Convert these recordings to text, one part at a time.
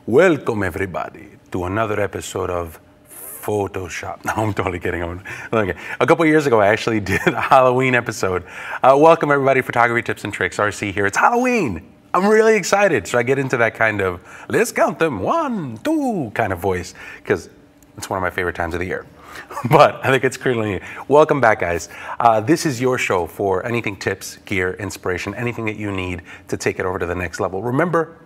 Welcome everybody to another episode of Photoshop. No, I'm totally kidding. Okay. A couple years ago, I actually did a Halloween episode. Welcome everybody, Photography Tips and Tricks, RC here. It's Halloween. I'm really excited. So I get into that kind of, let's count them, 1, 2 kind of voice, because it's one of my favorite times of the year. But I think it's currently. Welcome back, guys. This is your show for anything tips, gear, inspiration, anything that you need to take it over to the next level. Remember,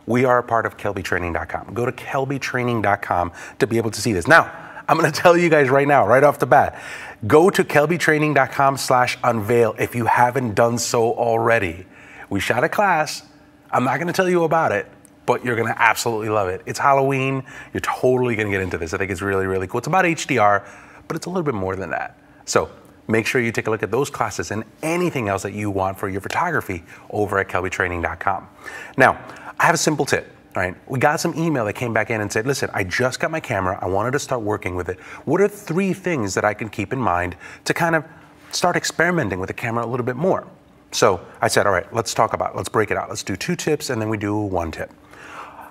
we are a part of kelbytraining.com. Go to kelbytraining.com to be able to see this. Now, I'm going to tell you guys right now, right off the bat, go to kelbytraining.com/unveil if you haven't done so already. We shot a class. I'm not going to tell you about it, but you're going to absolutely love it. It's Halloween. You're totally going to get into this. I think it's really, really cool. It's about HDR, but it's a little bit more than that. So make sure you take a look at those classes and anything else that you want for your photography over at kelbytraining.com. Now, I have a simple tip. All right, we got some email that came back in and said, listen, I just got my camera. I wanted to start working with it. What are 3 things that I can keep in mind to kind of start experimenting with the camera a little bit more? So I said, all right, let's talk about it. Let's break it out. Let's do 2 tips and then we do 1 tip.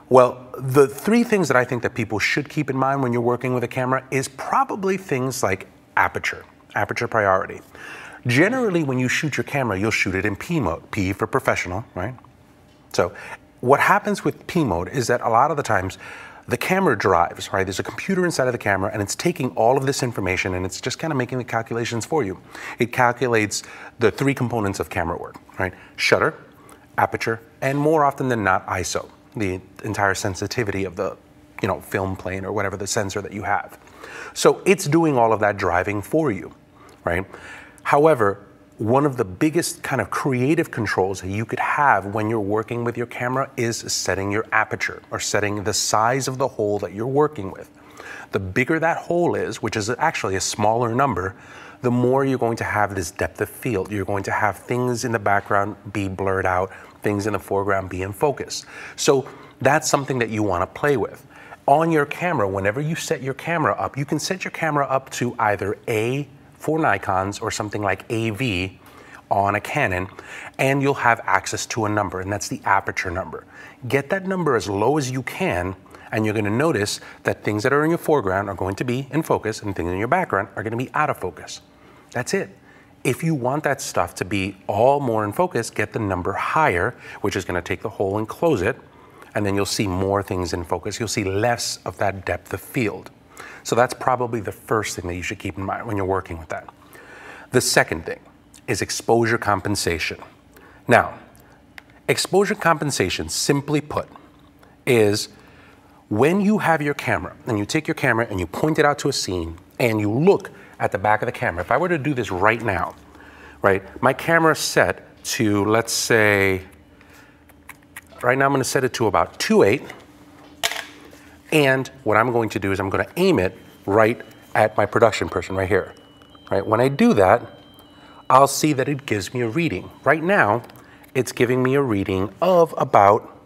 Well, the 3 things that I think that people should keep in mind when you're working with a camera is probably things like aperture priority. Generally, when you shoot your camera, you'll shoot it in P mode, P for professional, right? So what happens with P mode is that a lot of the times the camera drives, right? There's a computer inside of the camera and it's taking all of this information and it's just kind of making the calculations for you. It calculates the 3 components of camera work, right? Shutter, aperture, and more often than not, ISO, the entire sensitivity of the, film plane or whatever the sensor that you have. So it's doing all of that driving for you, right? However, one of the biggest kind of creative controls that you could have when you're working with your camera is setting your aperture or setting the size of the hole that you're working with. The bigger that hole is, which is actually a smaller number, the more you're going to have this depth of field. You're going to have things in the background be blurred out, things in the foreground be in focus. So that's something that you want to play with. On your camera, whenever you set your camera up, you can set your camera up to either A for Nikons or something like AV on a Canon, and you'll have access to a number, and that's the aperture number. Get that number as low as you can, and you're going to notice that things that are in your foreground are going to be in focus, and things in your background are going to be out of focus. That's it. If you want that stuff to be all more in focus, get the number higher, which is going to take the hole and close it, and then you'll see more things in focus. You'll see less of that depth of field. So that's probably the first thing that you should keep in mind when you're working with that. The second thing is exposure compensation. Now, exposure compensation, simply put, is when you have your camera and you take your camera and you point it out to a scene and you look at the back of the camera. If I were to do this right now, right, my camera's set to, let's say, right now I'm going to set it to about 2.8. And what I'm going to do is I'm going to aim it right at my production person right here. Right? When I do that, I'll see that it gives me a reading. Right now, it's giving me a reading of about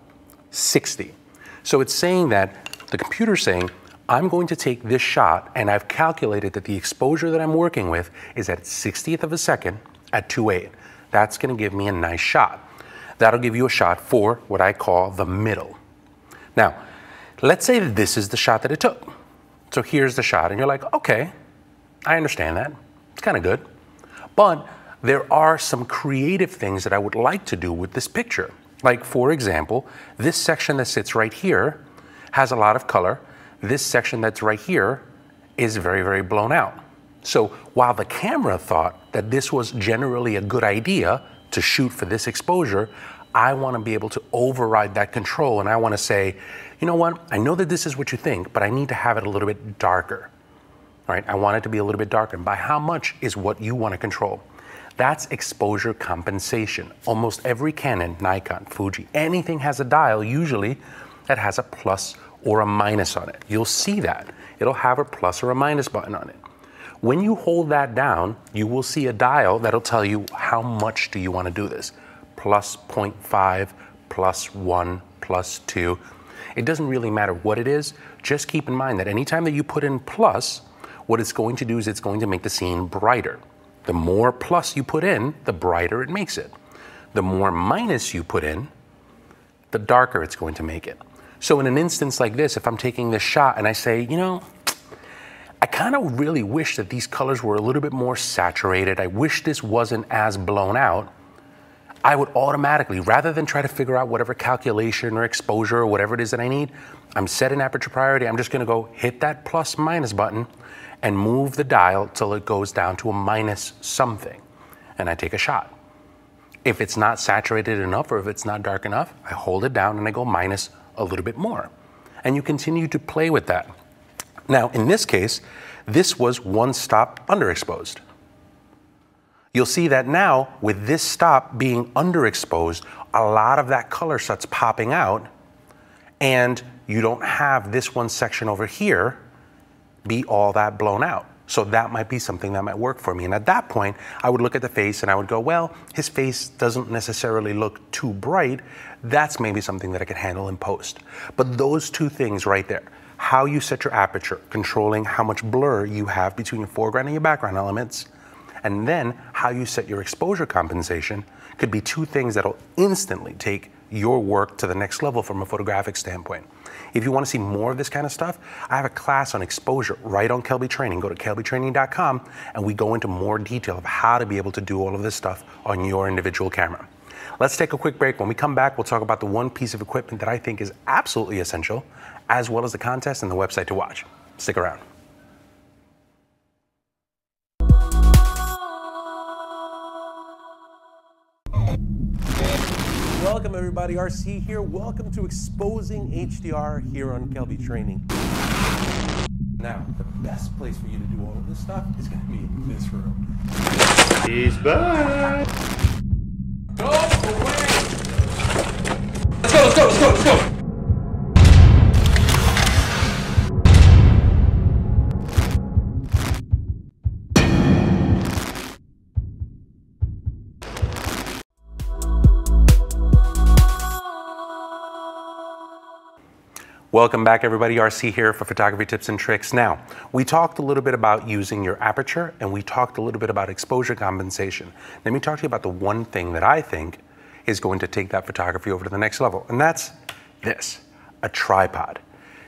60. So it's saying that, the computer's saying, I'm going to take this shot and I've calculated that the exposure that I'm working with is at 60th of a second at 2.8. That's going to give me a nice shot. That'll give you a shot for what I call the middle. Now, let's say that this is the shot that it took. So here's the shot and you're like, okay, I understand that. It's kind of good. But there are some creative things that I would like to do with this picture. Like, for example, this section that sits right here has a lot of color. This section that's right here is very, very blown out. So while the camera thought that this was generally a good idea to shoot for this exposure, I want to be able to override that control and I want to say, you know what, I know that this is what you think, but I need to have it a little bit darker. All right, I want it to be a little bit darker. And by how much is what you want to control. That's exposure compensation. Almost every Canon, Nikon, Fuji, anything has a dial usually that has a plus or a minus on it. You'll see that. It'll have a plus or a minus button on it. When you hold that down, you will see a dial that'll tell you how much do you want to do this. Plus 0.5, plus 1, plus 2. It doesn't really matter what it is. Just keep in mind that anytime that you put in plus, what it's going to do is it's going to make the scene brighter. The more plus you put in, the brighter it makes it. The more minus you put in, the darker it's going to make it. So in an instance like this, if I'm taking this shot and I say, you know, I kind of really wish that these colors were a little bit more saturated. I wish this wasn't as blown out. I would automatically, rather than try to figure out whatever calculation or exposure or whatever it is that I need, I'm setting aperture priority. I'm just gonna go hit that plus minus button and move the dial till it goes down to a minus something. And I take a shot. If it's not saturated enough or if it's not dark enough, I hold it down and I go minus a little bit more. And you continue to play with that. Now, in this case, this was one stop underexposed. You'll see that now, with this stop being underexposed, a lot of that color starts popping out, and you don't have this one section over here be all that blown out. So that might be something that might work for me. And at that point, I would look at the face and I would go, well, his face doesn't necessarily look too bright. That's maybe something that I could handle in post. But those two things right there, how you set your aperture, controlling how much blur you have between your foreground and your background elements, and then how you set your exposure compensation could be two things that'll instantly take your work to the next level from a photographic standpoint. If you want to see more of this kind of stuff, I have a class on exposure right on Kelby Training. Go to kelbytraining.com and we go into more detail of how to be able to do all of this stuff on your individual camera. Let's take a quick break. When we come back, we'll talk about the one piece of equipment that I think is absolutely essential, as well as the contest and the website to watch. Stick around. Welcome everybody, RC here. Welcome to Exposing HDR here on Kelby Training. Now, the best place for you to do all of this stuff is going to be in this room. He's back! Go away! Let's go, let's go, let's go, let's go! Welcome back everybody, RC here for Photography Tips and Tricks. Now, we talked a little bit about using your aperture and we talked a little bit about exposure compensation. Let me talk to you about the one thing that I think is going to take that photography over to the next level, and that's this, a tripod.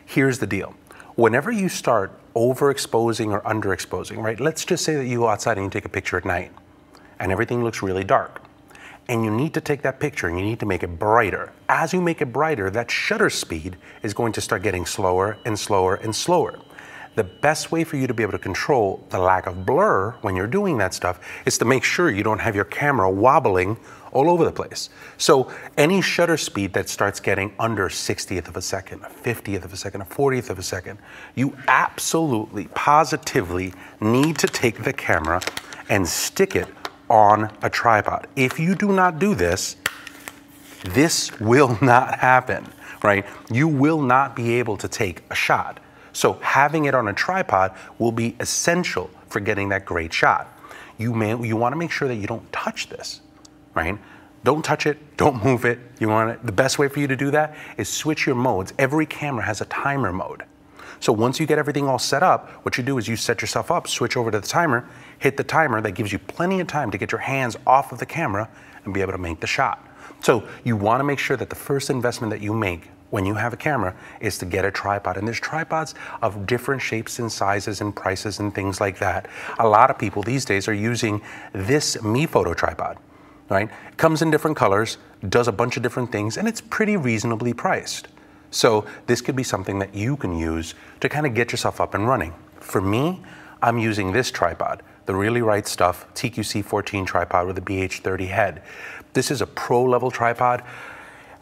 Here's the deal. Whenever you start overexposing or underexposing, right? Let's just say that you go outside and you take a picture at night and everything looks really dark. And you need to take that picture and you need to make it brighter. As you make it brighter, that shutter speed is going to start getting slower and slower and slower. The best way for you to be able to control the lack of blur when you're doing that stuff is to make sure you don't have your camera wobbling all over the place. So any shutter speed that starts getting under 60th of a second, a 50th of a second, a 40th of a second, you absolutely, positively need to take the camera and stick it on a tripod. If you do not do this, this will not happen, right? You will not be able to take a shot. So having it on a tripod will be essential for getting that great shot. You want to make sure that you don't touch this, right? Don't touch it, don't move it. The best way for you to do that is switch your modes. Every camera has a timer mode. So once you get everything all set up, what you do is you set yourself up, switch over to the timer, hit the timer. That gives you plenty of time to get your hands off of the camera and be able to make the shot. So you want to make sure that the first investment that you make when you have a camera is to get a tripod. And there's tripods of different shapes and sizes and prices and things like that. A lot of people these days are using this Me Photo tripod, right? It comes in different colors, does a bunch of different things, and it's pretty reasonably priced. So this could be something that you can use to kind of get yourself up and running. For me, I'm using this tripod, the Really Right Stuff TQC 14 tripod with a BH30 head. This is a pro level tripod.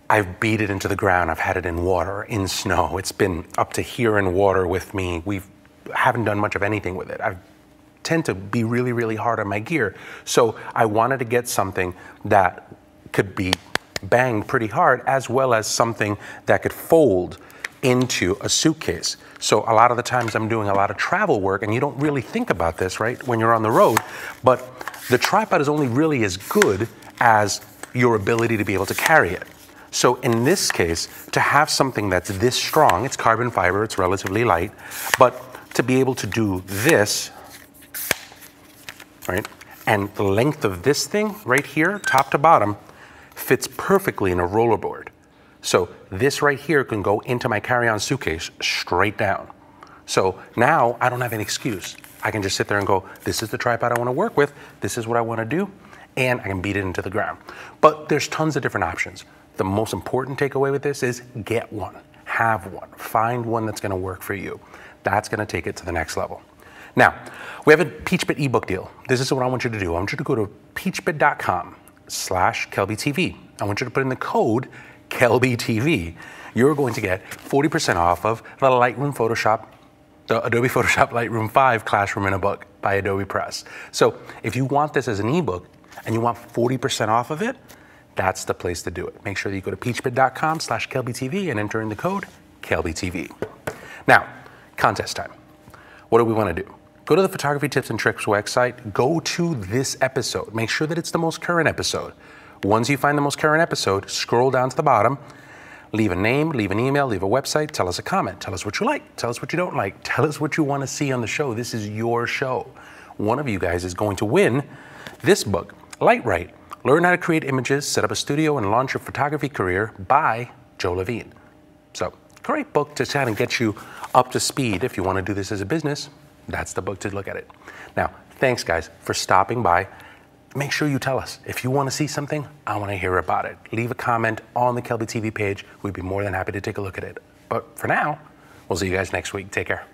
I've beat it into the ground. I've had it in water, in snow. It's been up to here in water with me. Haven't done much of anything with it. I tend to be really, really hard on my gear. So I wanted to get something that could be banged pretty hard, as well as something that could fold into a suitcase. So a lot of the times I'm doing a lot of travel work and you don't really think about this, right, when you're on the road, but the tripod is only really as good as your ability to be able to carry it. So in this case, to have something that's this strong, it's carbon fiber, it's relatively light, but to be able to do this, right, and the length of this thing right here, top to bottom, fits perfectly in a rollerboard. So this right here can go into my carry-on suitcase straight down. So now I don't have any excuse. I can just sit there and go, this is the tripod I want to work with, this is what I want to do, and I can beat it into the ground. But there's tons of different options. The most important takeaway with this is get one, have one, find one that's going to work for you. That's going to take it to the next level. Now, we have a Peachbit ebook deal. This is what I want you to do. I want you to go to peachbit.com/KelbyTV. I want you to put in the code KelbyTV. You're going to get 40% off of the Lightroom Photoshop, the Adobe Photoshop Lightroom 5 Classroom in a Book by Adobe Press. So if you want this as an ebook and you want 40% off of it, that's the place to do it. Make sure that you go to peachbit.com/KelbyTV and enter in the code KelbyTV. Now, contest time. What do we want to do? Go to the Photography Tips and Tricks website, go to this episode. Make sure that it's the most current episode. Once you find the most current episode, scroll down to the bottom, leave a name, leave an email, leave a website, tell us a comment, tell us what you like, tell us what you don't like, tell us what you want to see on the show. This is your show. One of you guys is going to win this book, Light Right, Learn How to Create Images, Set Up a Studio, and Launch Your Photography Career by Joe Levine. So, great book to kind of get you up to speed. If you want to do this as a business, that's the book to look at it. Now, thanks guys for stopping by. Make sure you tell us. If you want to see something, I want to hear about it. Leave a comment on the Kelby TV page. We'd be more than happy to take a look at it. But for now, we'll see you guys next week. Take care.